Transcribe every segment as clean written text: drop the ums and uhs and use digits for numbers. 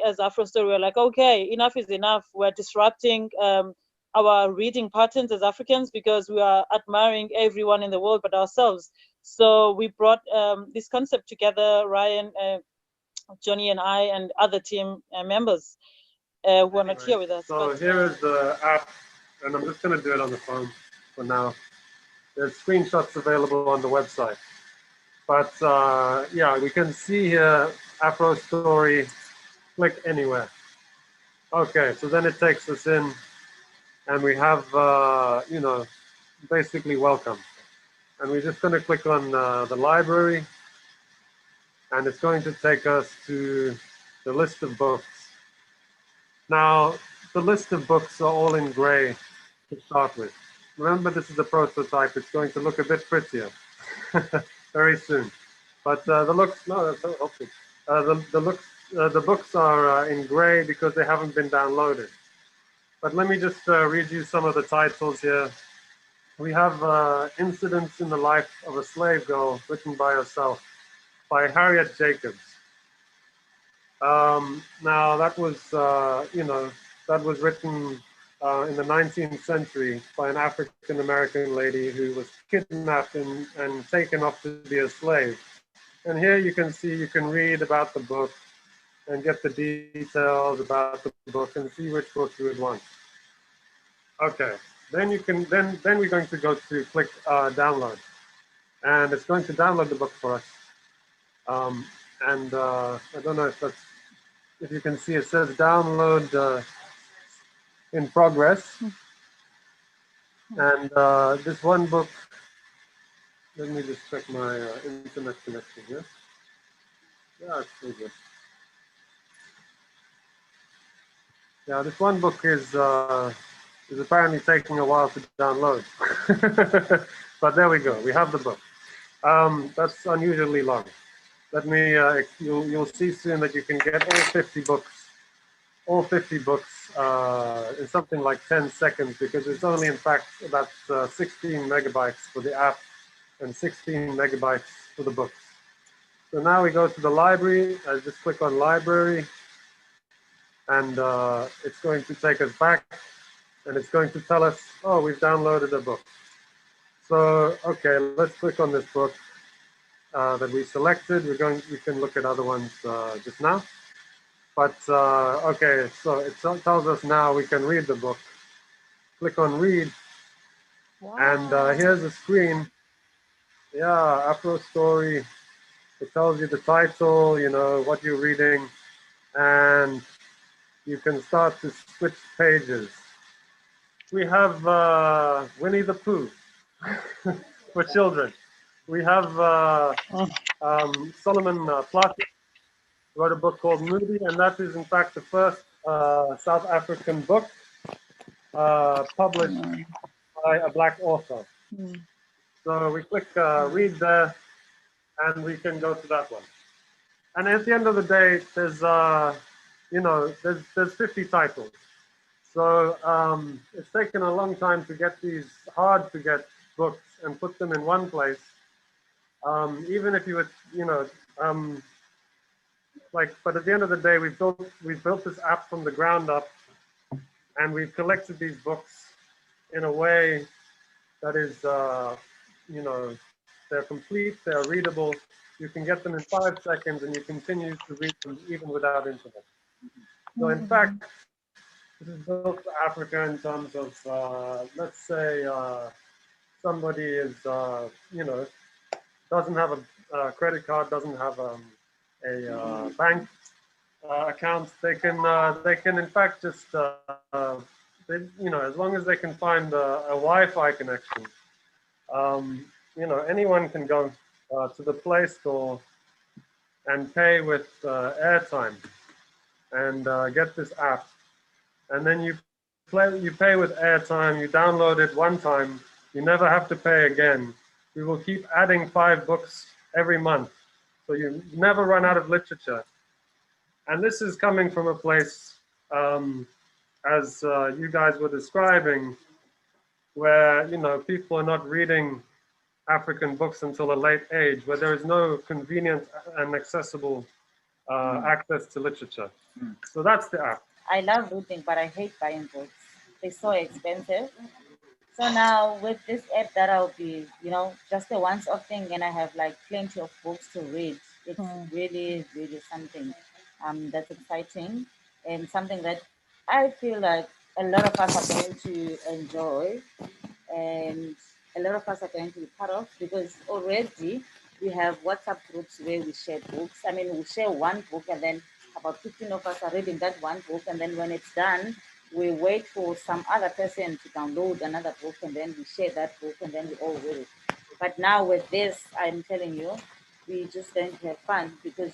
as AfroStory, we're like, okay, enough is enough. We're disrupting our reading patterns as Africans because we are admiring everyone in the world but ourselves. So we brought this concept together, Ryan, Johnny and I, and other team members who are not here with us. So here is the app, and I'm just going to do it on the phone for now. There's screenshots available on the website. But yeah, we can see here, AfroStory, click anywhere. Okay, so then it takes us in, and we have, you know, basically welcome. And we're just going to click on the library, and it's going to take us to the list of books. Now, the list of books are all in gray to start with. Remember, this is a prototype. It's going to look a bit prettier very soon. But the looks, no, that's not helpful. The books are in gray because they haven't been downloaded. But let me just read you some of the titles here. We have Incidents in the Life of a Slave Girl, written by herself, by Harriet Jacobs. Now that was, you know, that was written in the 19th century by an African-American lady who was kidnapped and taken off to be a slave. And here you can see, you can read about the book and get the details about the book and see which book you would want. Okay, then you can, then we're going to go to click download. And it's going to download the book for us. I don't know if that's, if you can see, it says download in progress. And this one book, let me just check my internet connection here. Yeah, it's pretty good. Yeah, this one book is apparently taking a while to download. But there we go, we have the book. That's unusually long. Let me, you'll see soon that you can get all 50 books in something like 10 seconds, because it's only in fact about 16 megabytes for the app and 16 megabytes for the books. So now we go to the library. I just click on library, and it's going to take us back, and it's going to tell us, oh, we've downloaded a book. So, okay, let's click on this book that we selected. We can look at other ones just now. But, okay, so it tells us now we can read the book. Click on read. Wow. And here's a screen. Yeah, AfroStory. It tells you the title, you know, what you're reading, and you can start to switch pages. We have Winnie the Pooh for children. We have Solomon Plaatje wrote a book called Moody, and that is in fact the first South African book published by a Black author. So we click read there, and we can go to that one. And at the end of the day, there's you know, there's 50 titles. So it's taken a long time to get these hard to get books and put them in one place. Even if you would, you know, like, but at the end of the day, we've built this app from the ground up, and we've collected these books in a way that is, you know, they're complete, they're readable. You can get them in 5 seconds, and you continue to read them even without internet. So in fact, this is built for Africa in terms of, let's say, somebody is, you know, doesn't have a credit card, doesn't have a bank account. They can in fact just, you know, as long as they can find a Wi-Fi connection, you know, anyone can go to the Play Store and pay with airtime and get this app. And then you pay with airtime, you download it one time, you never have to pay again. We will keep adding 5 books every month, so you never run out of literature. And this is coming from a place, as you guys were describing, where, you know, people are not reading African books until a late age, where there is no convenient and accessible access to literature. So that's the app. I love reading, but I hate buying books. They're so expensive. So now with this app that I'll be, just a once-off thing, and I have like plenty of books to read. It's really, really something that's exciting and something that I feel like a lot of us are going to enjoy, and a lot of us are going to be part of, because already we have WhatsApp groups where we share books. I mean, we share one book, and then about 15 of us are reading that one book, and then when it's done, we wait for some other person to download another book, and then we share that book, and then we all read it. But now with this, I'm telling you, we just going to have fun, because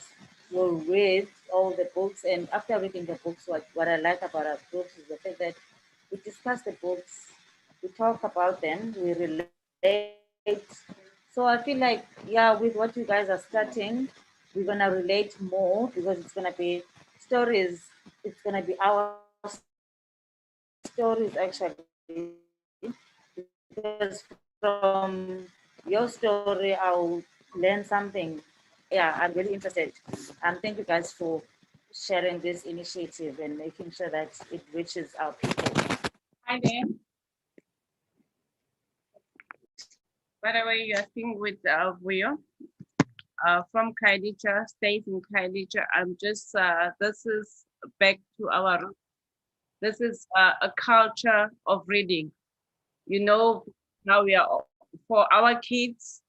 we'll read all the books, and after reading the books, what I like about our groups is the fact that we discuss the books, we talk about them, we relate. So I feel like, yeah, with what you guys are starting, we're gonna relate more, because it's gonna be stories. It's gonna be our stories actually, because from your story, I'll learn something. Yeah, I'm really interested. And thank you guys for sharing this initiative and making sure that it reaches our people. Hi there. By the way, you are speaking with Vuyo from Khayelitsha, stays in Khayelitsha. I'm just, this is back to our roots. This is a culture of reading. Now we are for our kids,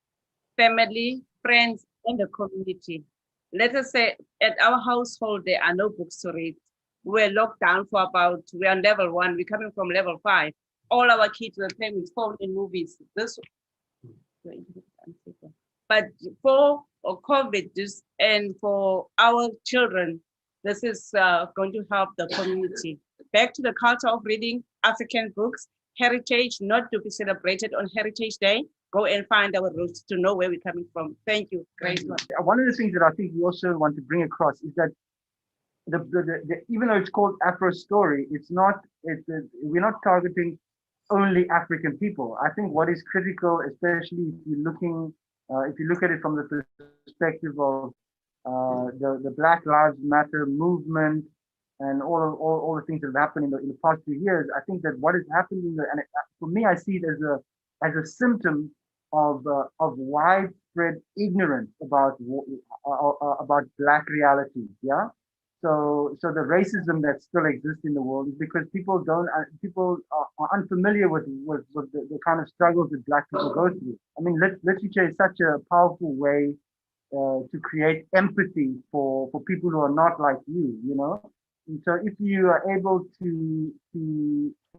family, friends, and the community. Let us say at our household, there are no books to read. We're locked down for we're on level 1, we're coming from level 5. All our kids were playing with phone and movies. But for COVID and for our children, this is going to help the community. Back to the culture of reading African books, heritage, not to be celebrated on Heritage Day. Go and find our roots to know where we're coming from. Thank you. Great one. One of the things that I think we also want to bring across is that even though it's called AfroStory, we're not targeting only African people. I think what is critical, especially if you look at it from the perspective of the Black Lives Matter movement and all the things that have happened in the past few years, I think that what is happening, and for me, I see it as a symptom of widespread ignorance about Black realities. Yeah. So the racism that still exists in the world is because people are unfamiliar with the kind of struggles that Black people go through. I mean, literature is such a powerful way to create empathy for people who are not like you, And so if you are able to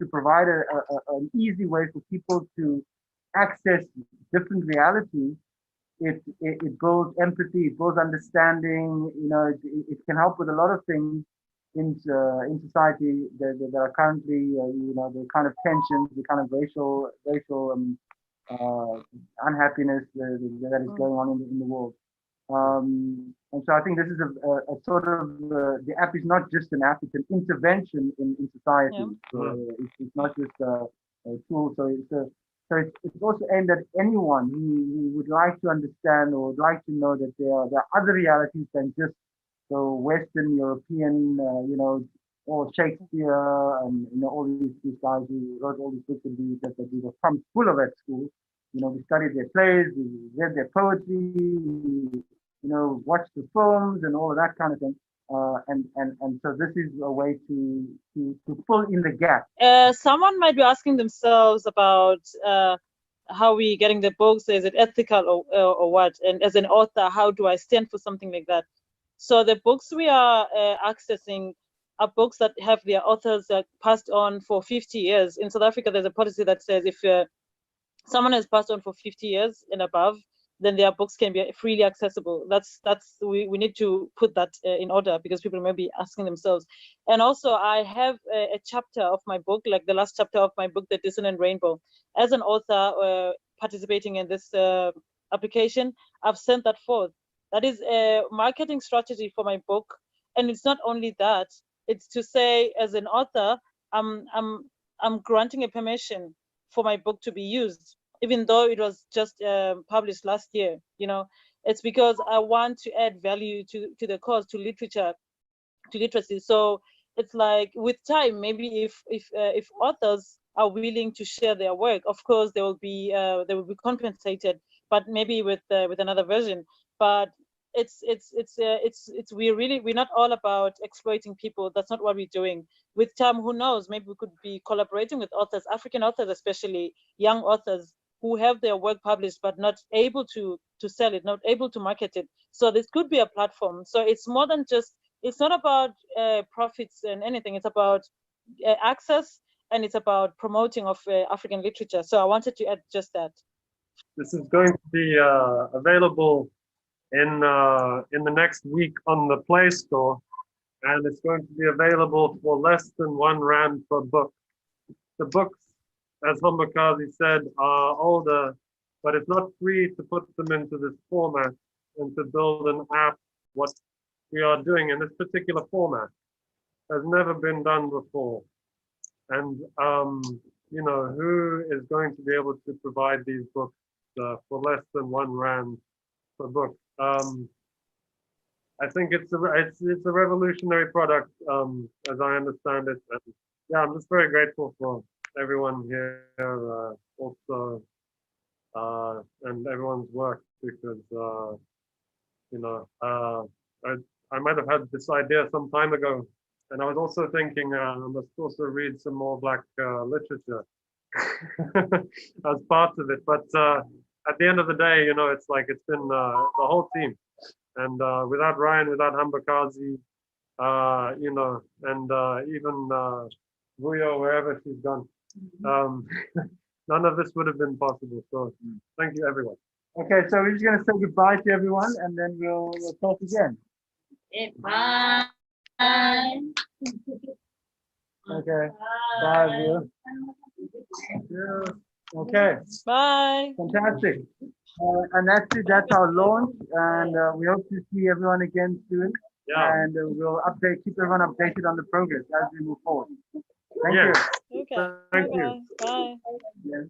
provide an easy way for people to access different realities, it builds empathy, it builds understanding. It can help with a lot of things in society that are currently, the kind of tensions, the kind of racial unhappiness that is going on in the world. And so I think this is a sort of the app is not just an app; it's an intervention in society. Yeah. So it's not just a tool. So it's also aimed at anyone who would like to understand or would like to know that there are other realities than just the Western European, or Shakespeare and all these guys who wrote all these books that we were pumped full of at school. We studied their plays, we read their poetry, watched the films and all of that kind of thing. And so this is a way to fill in the gap. Someone might be asking themselves about how we getting the books. Is it ethical or what? And as an author, how do I stand for something like that? So the books we are accessing are books that have their authors passed on for 50 years. In South Africa, there's a policy that says if someone has passed on for 50 years and above, then their books can be freely accessible. We need to put that in order, because people may be asking themselves. And also I have a chapter of my book, like the last chapter of my book, The Dissonant Rainbow. As an author participating in this application, I've sent that forth. That is a marketing strategy for my book. And it's not only that, it's to say, as an author, I'm granting a permission for my book to be used, even though it was just published last year. It's because I want to add value to the cause, to literature, to literacy. So it's like with time, maybe if authors are willing to share their work, of course they will be compensated, but maybe with another version. But we're not all about exploiting people. That's not what we're doing. With time, who knows, maybe we could be collaborating with authors, African authors, especially young authors who have their work published but not able to sell it, not able to market it. So this could be a platform. So it's more than just, it's not about profits and anything. It's about access, and it's about promoting of African literature. So I wanted to add just that. This is going to be available in the next week on the Play Store, and it's going to be available for less than R1 per book. The books, as Hombakazi said, are older, but it's not free to put them into this format and to build an app. What we are doing in this particular format has never been done before. And, you know, who is going to be able to provide these books for less than R1 per book? I think it's a revolutionary product, as I understand it. And yeah, I'm just very grateful for everyone here also, and everyone's work, because you know, I might have had this idea some time ago, and I was also thinking I must also read some more Black literature as part of it. But at the end of the day, you know, it's like it's been the whole team, and without Ryan, without Hombakazi, you know, and even Vuyo, wherever she's gone, none of this would have been possible. So thank you, everyone. Okay, so we're just going to say goodbye to everyone, and then we'll talk again. Bye. Okay, bye, Vuyo. Okay, Bye. fantastic. And that's our launch, and we hope to see everyone again soon. Yeah. And we'll keep everyone updated on the progress as we move forward. Thank Yes. you. Okay. Thank you. Bye. Bye. Yes.